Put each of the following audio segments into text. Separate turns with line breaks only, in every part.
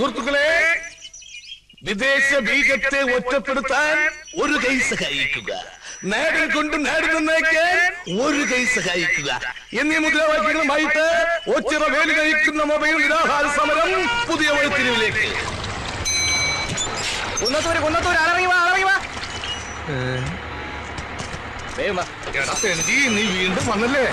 സുഹൃത്തുക്കളെ, വിദേശ ബീജത്തെ ഒറ്റപ്പെടുത്താൻ ഒരു കൈ സഹായിക്കുക, നാടിൽ കൊണ്ട് നാട് നന്നാക്കാൻ ഒരു കൈ സഹായിക്കുക എന്നീ മുദ്രാവാക്യങ്ങളുമായിട്ട് ഒച്ചിറ വേലി കഴിക്കുന്ന മൊബൈൽ നിരാഹാര സമരം പുതിയ വഴിത്തിരിവിലേക്ക്. നീ വീണ്ടും വന്നല്ലേ?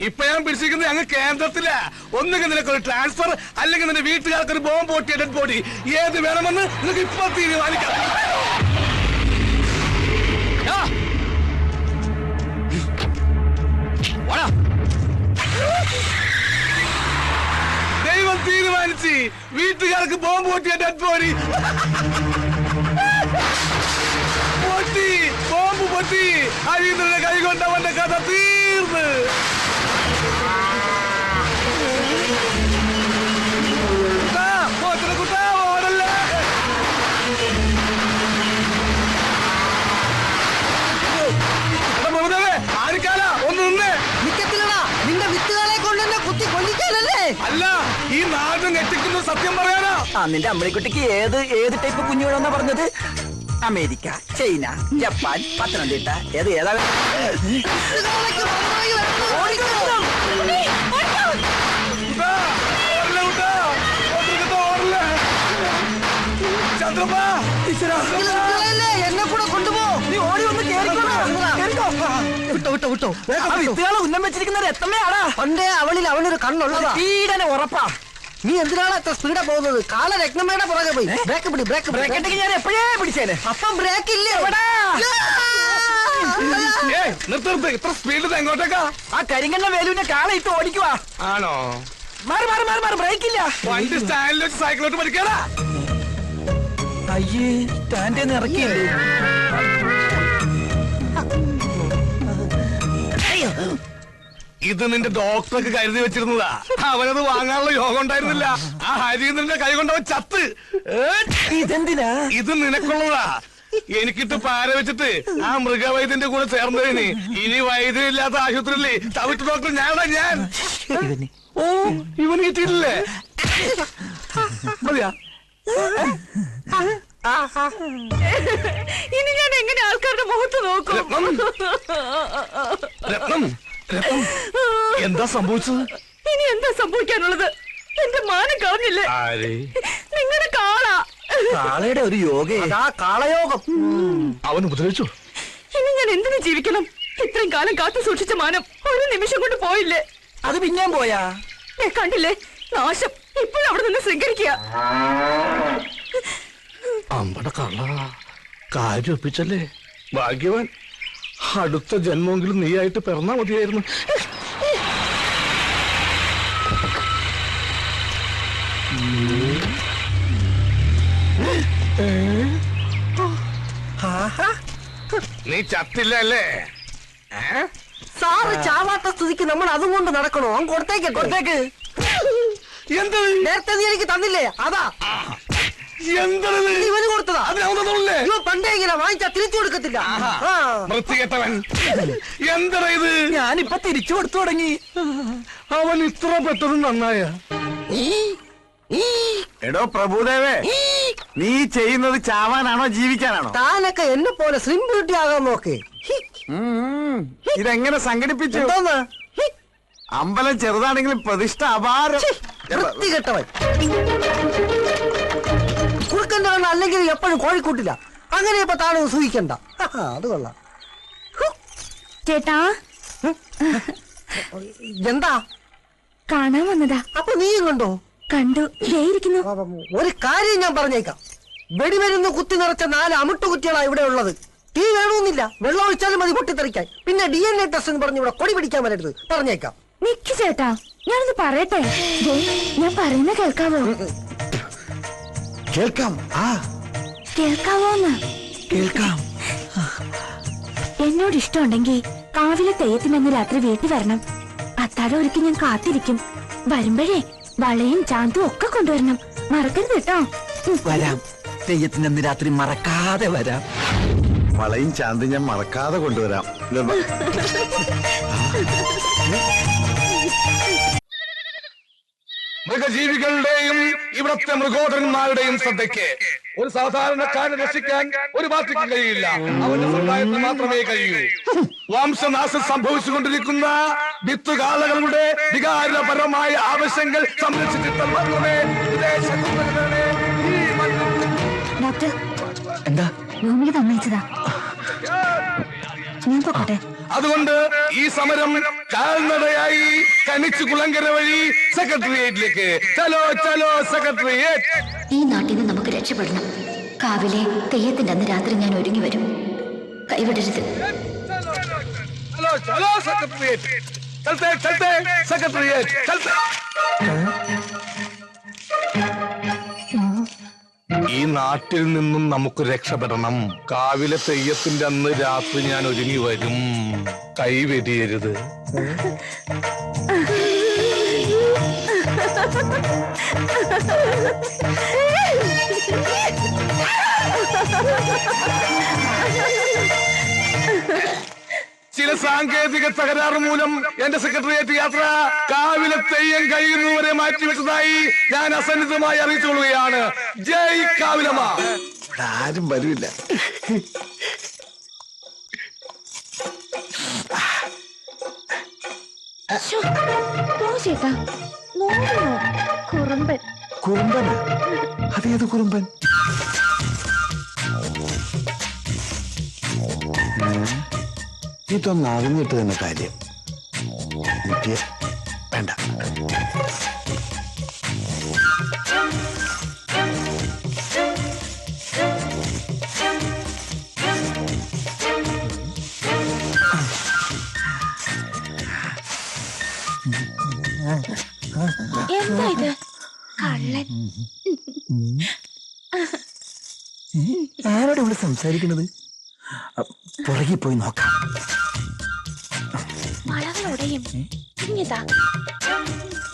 ഇപ്പൊ ഞാൻ പിടിച്ചിരിക്കുന്നത് അങ്ങ് കേന്ദ്രത്തിലാ. ഒന്നുകിൽ നിനക്കൊരു ട്രാൻസ്ഫർ, അല്ലെങ്കിൽ നിന്റെ വീട്ടുകാർക്കൊരു ബോംബ് പൊട്ടിയ ഡെഡ് ബോഡി. ഏത് വേണമെന്ന് നിനക്ക് ഇപ്പൊ തീരുമാനിക്കാം. ദൈവം തീരുമാനിച്ച് വീട്ടുകാർക്ക് ബോംബ് പൊട്ടിയ ഡെഡ് ബോഡി പൊട്ടി, ബോംബ് പൊട്ടി. അരീന്ദ്രന്റെ കൈ കൊണ്ടവന്റെ കഥ തീർന്ന്. കുട്ടാ ഓടല്ലേ? ആരിക്കാല ഒന്ന് നിന്നേ.
നിന്റെ വിത്തുകളെ കൊണ്ട് തന്നെ കുത്തി കൊല്ലിക്കാനല്ലേ?
അല്ല, ഈ നാട് ഞെട്ടിക്കുന്ന സത്യം പറയാനാ.
നിന്റെ അമ്മണിക്കുട്ടിക്ക് ഏത് ടൈപ്പ് കുഞ്ഞുങ്ങളെന്നാ പറഞ്ഞത്? അമേരിക്ക, ചൈന, ജപ്പാൻ, പത്തനംതിട്ട, ഏതാ? എന്നെ കൂടെ കൊണ്ടുപോ. നീ ഓടി വന്ന് വിട്ടോ. ഉന്നം വെച്ചിരിക്കുന്ന എത്തമ്മയാടാ. പണ്ടേ അവനൊരു കണ്ണുള്ളതാ. ഈടനെ ഉറപ്പാ. നീ എന്തിനാണ് എത്ര സ്പീഡാ പോകുന്നത്? കാല രത്നമ്മയുടെ പുറകെ പോയി. ബ്രേക്ക് ഞാൻ എപ്പോഴേ പിടിച്ചേനെ. അപ്പം ബ്രേക്ക് ഇല്ലേ?
നിർത്ത്. ഇത്ര സ്പീഡിൽ എങ്ങോട്ടേക്കാ?
ആ കരിങ്കണ്ണ വേലുവിന്റെ കാള ഇട്ട് ഓടിക്കുവാ.
ആണോ?
മാറി ബ്രേക്ക് ഇല്ല.
വണ്ടി സ്റ്റാൻഡിൽ വെച്ച് സൈക്കിളോട്ട് പഠിക്കാനാ.
അയ്യേ, സ്റ്റാൻഡിൽ ഇറക്കിയല്ലേ?
ഇത് നിന്റെ ഡോക്ടർക്ക് കരുതി വെച്ചിരുന്നതാ. അവനത് വാങ്ങാനുള്ള യോഗം ഉണ്ടായിരുന്നില്ല. ആ ഹരീന്ദ്രന്റെ കൈ കൊണ്ടവൻ ചത്ത്.
ഇതെന്തിനാ?
ഇത് നിനക്കുള്ളതാ. എനിക്കിട്ട് പാര വെച്ചിട്ട് ആ മൃഗവൈദ്യന്റെ കൂടെ ചേർന്നതിന് ഇനി വൈദ്യമില്ലാത്ത ആശുപത്രിയില്ലേ തവിട്ട് ഡോക്ടർ ഞാൻ. ഓ, ഇവന് കിട്ടിയിട്ടില്ലേ? മതിയാ?
ഇനി ഞാൻ എങ്ങനെ ആൾക്കാരുടെ മുഖത്ത് നോക്കും?
രത്നം, എന്താ സംഭവിച്ചത്?
ഇനി എന്താ സംഭവിക്കാനുള്ളത്? എന്റെ മാനം കളഞ്ഞില്ലേ നിങ്ങളുടെ കാള?
കാളയുടെ ഒരു യോഗേ, കാളയോഗം.
അവൻ ഉപദ്രവിച്ചു.
ഇനി ഞാൻ എന്തിനു ജീവിക്കണം? ഇത്രയും കാലം കാത്തു സൂക്ഷിച്ച മാനം ഒരു നിമിഷം കൊണ്ട് പോയില്ലേ?
അത് പിന്നെയും പോയാ?
കണ്ടില്ലേ നാശം? ഇപ്പോഴും അവിടെ നിന്ന് ശൃംഖരിക്കുക.
അമ്പട കള്ള കാര്യം ഒപ്പിച്ചല്ലേ? ഭാഗ്യവാൻ. അടുത്ത ജന്മമെങ്കിലും നീയായിട്ട് പിറന്നാ മതിയായിരുന്നു. നീ ചത്തില്ല അല്ലേ?
സാറ് ചാവാത്ത സ്ഥിതിക്ക് നമ്മൾ അതും കൊണ്ട് നടക്കണോ? കൊടുത്തേക്ക്.
എന്ത്
നേരത്തെ നീ എനിക്ക് തന്നില്ലേ? അതാ ഇവന് കൊടുത്തതാ. പണ്ടേ ഇങ്ങനെ വാങ്ങിച്ചാ തിരിച്ചു കൊടുക്കത്തില്ല.
വൃത്തികെട്ടവൻ. എന്താ ഇത്?
ഞാനിപ്പൊ തിരിച്ചു കൊടുത്തു തുടങ്ങി.
അവൻ ഇത്ര പെട്ടതും നന്നായ.
എടോ പ്രഭുദേവേ, നീ ചെയ്യുന്നത് ചാവാനാണോ ജീവിക്കാനാണോ?
താനൊക്കെ എന്നെ പോലെ സ്ലിം ബ്യൂട്ടി ആകാൻ നോക്ക്.
ഇതെങ്ങനെ സംഘടിപ്പിച്ചു? അമ്പലം ചെറുതാണെങ്കിലും പ്രതിഷ്ഠ അപാരം.
വൃത്തികെട്ടവൻ. കുറുക്കന്റെ കണ്ണ് അല്ലെങ്കിൽ എപ്പോഴും കോഴിക്കൂട്ടില്ല. അങ്ങനെ ഇപ്പൊ താനും സൂഹിക്കണ്ട. അത് കൊള്ളാം.
ചേട്ടാ,
എന്താ?
കാണാൻ വന്നതാ.
അപ്പൊ നീയും കണ്ടോ?
കണ്ടു.
ഒരു കാര്യം ഞാൻ പറഞ്ഞേക്കാം. വെടിമരുന്ന് കുത്തി നിറച്ച 4 അമിട്ടുകുറ്റികളാ ഇവിടെ ഉള്ളത്. തീ വേണമെന്നില്ല, വെള്ളം ഒഴിച്ചാലും മതി പൊട്ടിത്തെറിക്കാൻ. പിന്നെ DNA ടെസ്റ്റ് എന്ന് പറഞ്ഞ് ഇവിടെ കൊടി പിടിക്കാൻ വരരുത്, പറഞ്ഞേക്കാം.
നിക്ക് ചേട്ടാ, ഞാനത് പറയട്ടെ. ഞാൻ പറയുന്ന കേൾക്കാവോ? കേൾക്കാവോന്ന്?
കേൾക്കാം.
എന്നോട് ഇഷ്ടമുണ്ടെങ്കിൽ കാവിലെ തെയ്യത്തിനെന്ന് രാത്രി വീട്ടിൽ വരണം. അത്താഴം ഒരുക്കി ഞാൻ കാത്തിരിക്കും. വരുമ്പോഴേ വളയും ചാന്തും ഒക്കെ കൊണ്ടുവരണം. മറക്കരുത് കേട്ടോ.
വരാം. തെയ്യത്തിനെന്ന് രാത്രി മറക്കാതെ വരാം.
വളയും ചാന്തി ഞാൻ മറക്കാതെ കൊണ്ടുവരാം.
മൃഗജീവികളുടെയും ഇവിടത്തെ മൃഗോദരന്മാരുടെയും ശ്രദ്ധയ്ക്ക് ഒരു സാധാരണക്കാരനെ രക്ഷിക്കാൻ ഒരു പാർട്ടിക്ക് കഴിയില്ല. അവന്റെ സമുദായത്തിന് മാത്രമേ കഴിയൂ. വംശനാശം സംഭവിച്ചുകൊണ്ടിരിക്കുന്ന വിത്തുകാലകളുടെ വികാരപരമായ ആവശ്യങ്ങൾ സംരക്ഷിച്ചിട്ട് മാത്രമേ
ഡോക്ടർ
എന്താ
ഭൂമിക്ക് തന്നയച്ചതാ, ഞാൻ പോട്ടെ.
അതുകൊണ്ട് ഈ സമരം കാൽനടയായി കനിച്ചു കുളങ്കര വഴി സെക്രട്ടേറിയറ്റിലേക്ക്. ചലോ ചലോ സെക്രട്ടേറിയറ്റ്.
ഈ നാട്ടിൽ നിന്ന് നമുക്ക് രക്ഷപ്പെടണം. കാവിലെ തെയ്യത്തിന്റെ അന്ന് രാത്രി ഞാൻ ഒരുങ്ങി വരും. കൈവിടരുത്.
ചലോ ചലോ സെക്രട്ടേറിയറ്റ്. ചലത്തെ ചലത്തെ സെക്രട്ടേറിയറ്റ് ചലത്തെ. ഈ നാട്ടിൽ നിന്നും നമുക്ക് രക്ഷപ്പെടണം. കാവിലെ തെയ്യത്തിന്റെ അന്ന് രാത്രി ഞാൻ ഒരുങ്ങി വരും. കൈവെടിയരുത്. ചില സാങ്കേതിക തകരാറ് മൂലം എന്റെ സെക്രട്ടേറിയറ്റ് യാത്ര കാവിലെ തെയ്യം കഴിയുന്നവരെ മാറ്റിവെച്ചതായി ഞാൻ അസന്നിധമായി അറിയിച്ചുകൊള്ളുകയാണ്. ജയ് കാവിലമ്മ.
ഇവിടെ ആരും വരില്ല.
ചേട്ടാ കുറുമ്പൻ.
കുറുമ്പൻ? അതേത് കുറുമ്പൻ? ഇതൊന്നും അറിഞ്ഞിട്ട് തന്നെ കാര്യം. വേണ്ട.
എന്താ ഇത്? കള്ളൻ.
ആരോടെ ഇവിടെ സംസാരിക്കുന്നത്? പുറകെ പോയി നോക്കാം.
വളകളോടെയും ഇങ്ങതാ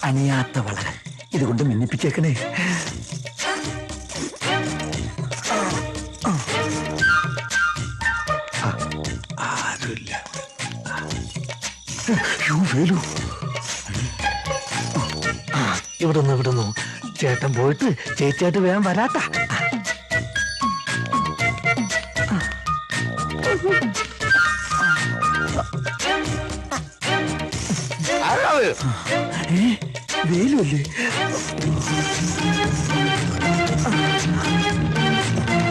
അണിയാത്ത വളകൾ ഇതുകൊണ്ട് മിന്നിപ്പിച്ചേക്കണേ.
ആരുമില്ല.
വേലു ഇവിടുന്നു ചേട്ടൻ പോയിട്ട് ചേച്ചിയായിട്ട് വേഗം വരാത്ത. വേലുവല്ലേ?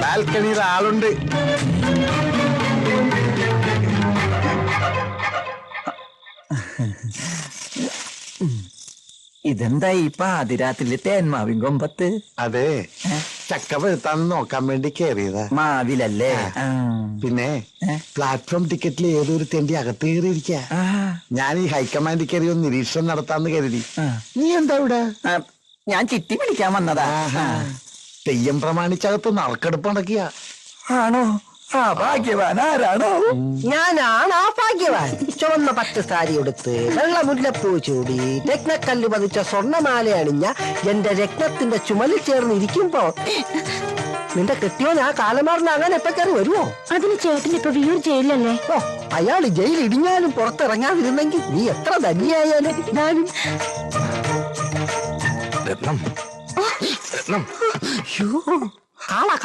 ബാൽക്കണിയിൽ ആളുണ്ട്.
ഇതെന്താ ഈ പാതിരാത്രിയിലെ തേന്മാവിൻ കൊമ്പത്ത്?
അതെ, ചക്ക പഴുത്താന്ന് നോക്കാൻ വേണ്ടി കയറിയതാ.
മാവിലല്ലേ?
പിന്നെ പ്ലാറ്റ്ഫോം ടിക്കറ്റിൽ ഏതൊരു തെണ്ടി അകത്ത് കയറിയിരിക്ക. ഞാൻ ഈ ഹൈക്കമാൻഡിൽ കയറി ഒന്ന് നിരീക്ഷണം നടത്താന്ന് കരുതി. നീ എന്താ ഇവിടെ?
ഞാൻ ചിട്ടി പിടിക്കാൻ വന്നതാ.
തെയ്യം പ്രമാണിച്ചകത്ത് നറുക്കെടുപ്പ് നടക്കിയ.
ആണോ? ആ ഭാഗ്യവാൻ ആരാണോ?
ഞാനാണ് ആ ഭാഗ്യവാൻ. ചുവന്ന പട്ട് സാരി എടുത്ത് വെള്ള മുല്ലപ്പൂ ചൂടി രത്നക്കല്ല് പതിച്ച സ്വർണ്ണമാല അണിഞ്ഞ എന്റെ രത്നത്തിന്റെ ചുമലിൽ ചേർന്നിരിക്കുമ്പോ നിന്റെ കെട്ടിയോ ഞാൻ കാലമാറിന് അങ്ങനെ എപ്പ കയറി വരുമോ?
അതിന് ചേട്ടൻ ഇപ്പൊ വിയൂർ ജയിലല്ലേ?
ഓ, അയാൾ ജയിൽ ഇടിഞ്ഞാലും പുറത്തിറങ്ങാതിരുന്നെങ്കിൽ നീ എത്ര ധന്യായാലും ഞാനും.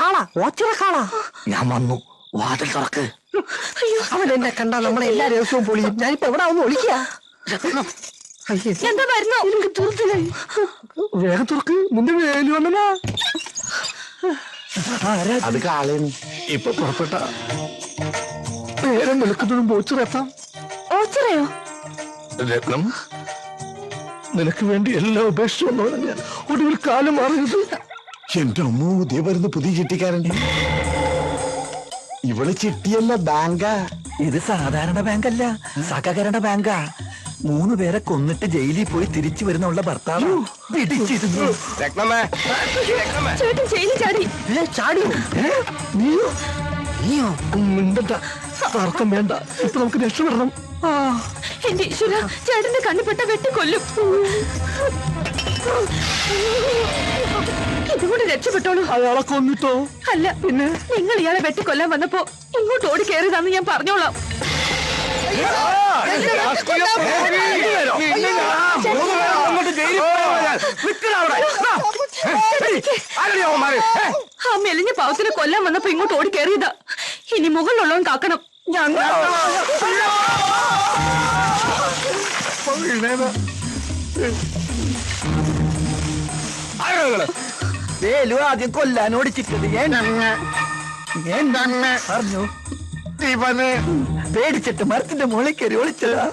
കാള ഓച്ചിറ കാള.
ഞാൻ വന്നു, വാതിൽ തുറക്ക്.
അവൻ എന്നെ കണ്ടാ നമ്മളെ എല്ലാ ദിവസവും പൊളിയും. ഞാനിപ്പോ എവിടെ ഒന്ന് ഒളിക്കുക.
എന്താ വരുന്നോ?
വേഗം തുറക്ക്, മുന്നേ വേലു വന്നനാ.
അത് കാളേന്ന്.
ഇപ്പൊ പുറപ്പെട്ട
നേരം നിൽക്കുന്നതും ഓച്ചിറെത്താം.
ഓച്ചിറയോ?
രത്നം, നിനക്ക് വേണ്ടി എല്ലാം ഉപേക്ഷിച്ചു വന്നവരെ ഞാൻ ഒടുവിൽ കാലം മാറിയത്.
എന്റെ അമ്മ, ഇതേ വരുന്ന പുതിയ ചിട്ടിക്കാരൻ. ഇവിടെ ചിട്ടിയല്ല, ബാങ്കാ.
ഇത് സാധാരണ ബാങ്കല്ല, സഹകരണ ബാങ്കാ. 3 പേരെ കൊന്നിട്ട് ജയിലിൽ പോയി തിരിച്ചു വരുന്നുള്ള ഭർത്താവ് പിടിച്ചിരുന്നു.
ചേട്ടൻ ജയിലിൽ ചാടി.
ചാടിയോ?
നീയോ?
മിണ്ടണ്ട, തർക്കം വേണ്ട. ഇപ്പൊ നമുക്ക് രക്ഷപ്പെടണം.
എന്റെ ഈശ്വര, ചേട്ടന്റെ കണ്ണുപെട്ട വെട്ടിക്കൊല്ലും. ഇതുകൊണ്ട് രക്ഷപ്പെട്ടോളൂ.
അയാളെ കൊന്നിട്ടോ?
അല്ല, പിന്നെ നിങ്ങൾ ഇയാളെ വെട്ടിക്കൊല്ലാൻ വന്നപ്പോ ഇങ്ങോട്ട് ഓടി കയറിയതാന്ന് ഞാൻ പറഞ്ഞോളാം. ആ മെലിഞ്ഞ പാവത്തിനെ കൊല്ലാൻ വന്നപ്പോ ഇങ്ങോട്ട് ഓടി കയറിയതാ. ഇനി മുകളിലുള്ളവൻ കാക്കണം.
വേലു ആദ്യം കൊല്ലാൻ ഓടിച്ചിട്ടത് പറഞ്ഞു. പേടിച്ചിട്ട് മരത്തിന്റെ മുകളിൽ കയറി ഒളിച്ചതാ.